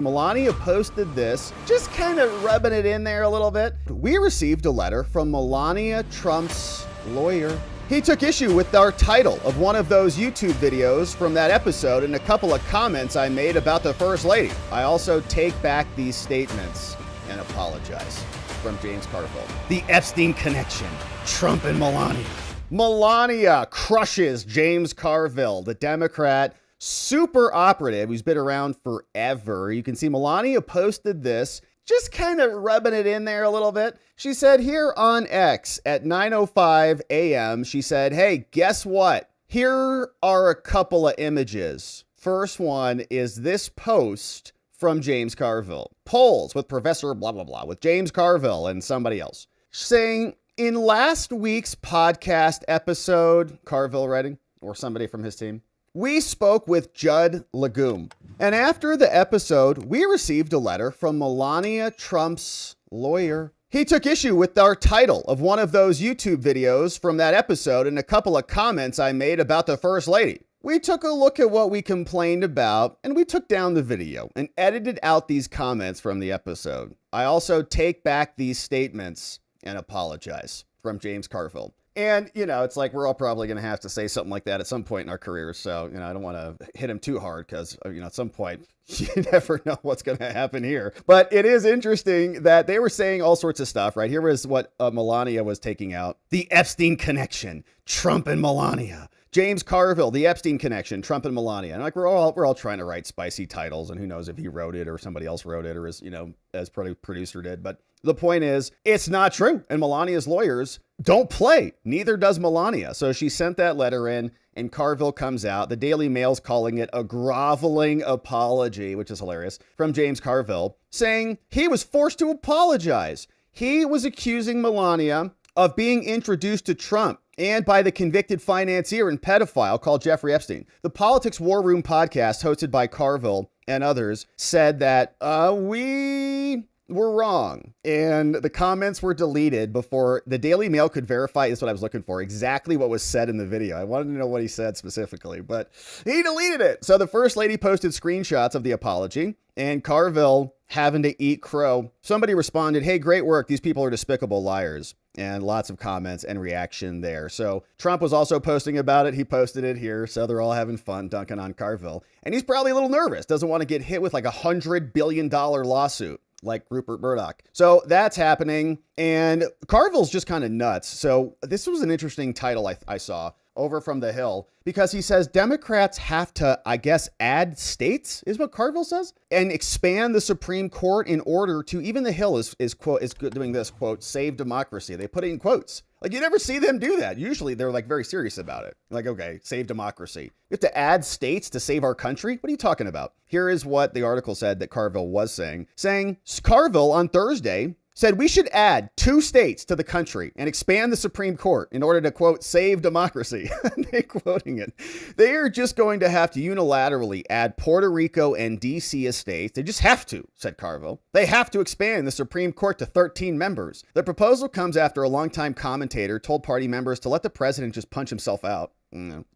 Melania posted this, just kind of rubbing it in there a little bit. We received a letter from Melania Trump's lawyer. He took issue with our title of one of those YouTube videos from that episode and a couple of comments I made about the First Lady. I also take back these statements and apologize. From James Carville. The Epstein connection, Trump and Melania. Melania crushes James Carville, the Democrat super operative who's been around forever. You can see Melania posted this, just kind of rubbing it in there a little bit. She said here on X at 9:05 a.m., she said, hey, guess what? Here are a couple of images. First one is this post from James Carville. Polls with Professor blah, blah, blah, with James Carville and somebody else. Saying, in last week's podcast episode, Carville writing, or somebody from his team, we spoke with Judd Legume. And after the episode, we received a letter from Melania Trump's lawyer. He took issue with our title of one of those YouTube videos from that episode and a couple of comments I made about the First Lady. We took a look at what we complained about and we took down the video and edited out these comments from the episode. I also take back these statements and apologize. From James Carville. And, you know, it's like we're all probably going to have to say something like that at some point in our careers. So, you know, I don't want to hit him too hard because, you know, at some point you never know what's going to happen here. But it is interesting that they were saying all sorts of stuff, right? Here was what Melania was taking out. The Epstein connection, Trump and Melania. James Carville, the Epstein connection, Trump and Melania. And like we're all trying to write spicy titles, and who knows if he wrote it or somebody else wrote it or as, you know, as producer did. But the point is, it's not true. And Melania's lawyers don't play. Neither does Melania. So she sent that letter in and Carville comes out. The Daily Mail's calling it a groveling apology, which is hilarious, from James Carville, saying he was forced to apologize. He was accusing Melania of being introduced to Trump and by the convicted financier and pedophile called Jeffrey Epstein. The Politics War Room podcast hosted by Carville and others said that we were wrong. And the comments were deleted before the Daily Mail could verify, is what I was looking for, exactly what was said in the video. I wanted to know what he said specifically, but he deleted it. So the First Lady posted screenshots of the apology and Carville having to eat crow. Somebody responded, hey, great work. These people are despicable liars. And lots of comments and reaction there. So Trump was also posting about it. He posted it here. So they're all having fun dunking on Carville. And he's probably a little nervous. Doesn't want to get hit with like $100 billion lawsuit like Rupert Murdoch. So that's happening. And Carville's just kind of nuts. So this was an interesting title I saw over from The Hill, because he says Democrats have to, I guess, add states, is what Carville says, and expand the Supreme Court in order to, even The Hill is doing this, quote, save democracy. They put it in quotes. Like, you never see them do that. Usually they're like very serious about it. Like, okay, save democracy. You have to add states to save our country? What are you talking about? Here is what the article said that Carville was saying Carville on Thursday said we should add 2 states to the country and expand the Supreme Court in order to, quote, save democracy. They're quoting it. They are just going to have to unilaterally add Puerto Rico and D.C. as states. They just have to, said Carville. They have to expand the Supreme Court to 13 members. The proposal comes after a longtime commentator told party members to let the president just punch himself out.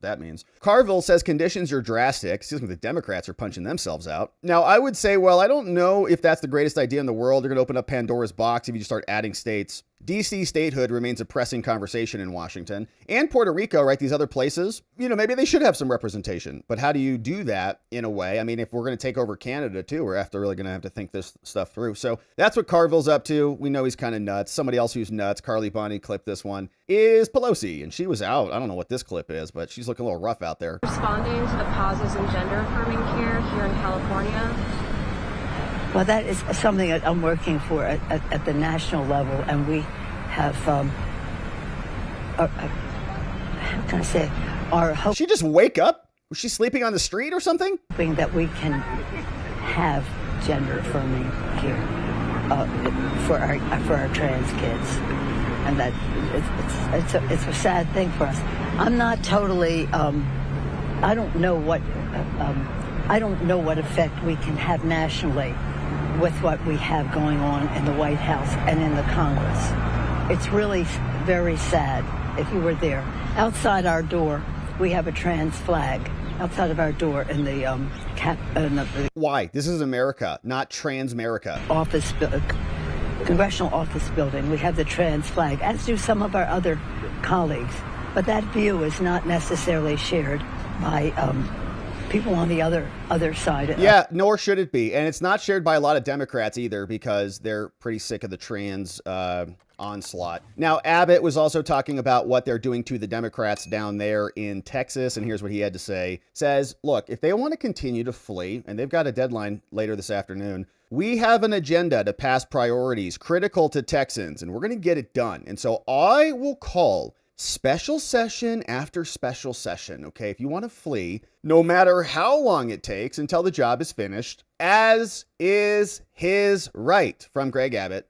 That means. Carville says conditions are drastic. Excuse me, the Democrats are punching themselves out. Now, I would say, well, I don't know if that's the greatest idea in the world. You're going to open up Pandora's box if you just start adding states. D.C. statehood remains a pressing conversation in Washington and Puerto Rico, right? These other places, you know, maybe they should have some representation, but how do you do that in a way? I mean, if we're going to take over Canada too, we're really going to have to think this stuff through. So that's what Carville's up to. We know he's kind of nuts. Somebody else who's nuts, Carly Bonnie clipped this one, is Pelosi, and she was out. I don't know what this clip is, but she's looking a little rough out there. Responding to the pauses in gender affirming care here in California. Well, that is something that I'm working for at the national level, and we have, how can I say, our hope. She just wake up? Was she sleeping on the street or something? That we can have gender affirming care for our trans kids, and that it's a sad thing for us. I'm not totally. I don't know what effect we can have nationally with what we have going on in the White House and in the Congress. It's really very sad. If you were there, outside our door, we have a trans flag outside of our door in the Why? This is America, not Trans-America. Congressional office building. We have the trans flag, as do some of our other colleagues. But that view is not necessarily shared by people on the other side. Yeah, nor should it be. And it's not shared by a lot of Democrats either, because they're pretty sick of the trans onslaught. Now, Abbott was also talking about what they're doing to the Democrats down there in Texas. And here's what he had to say. Says, look, if they want to continue to flee, and they've got a deadline later this afternoon, we have an agenda to pass priorities critical to Texans, and we're going to get it done. And so I will call special session after special session, okay? If you want to flee, no matter how long it takes until the job is finished, as is his right. From Greg Abbott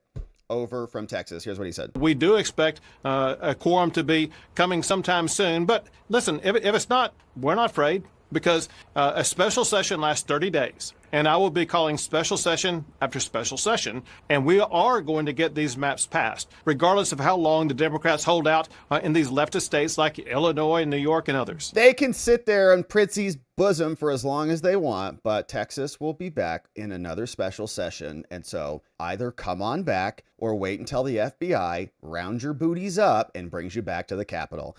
over from Texas. Here's what he said. We do expect a quorum to be coming sometime soon. But listen, if it's not, we're not afraid, because a special session lasts 30 days. And I will be calling special session after special session. And we are going to get these maps passed, regardless of how long the Democrats hold out in these leftist states like Illinois, New York, and others. They can sit there on Pritzy's bosom for as long as they want, but Texas will be back in another special session. And so either come on back or wait until the FBI rounds your booties up and brings you back to the Capitol.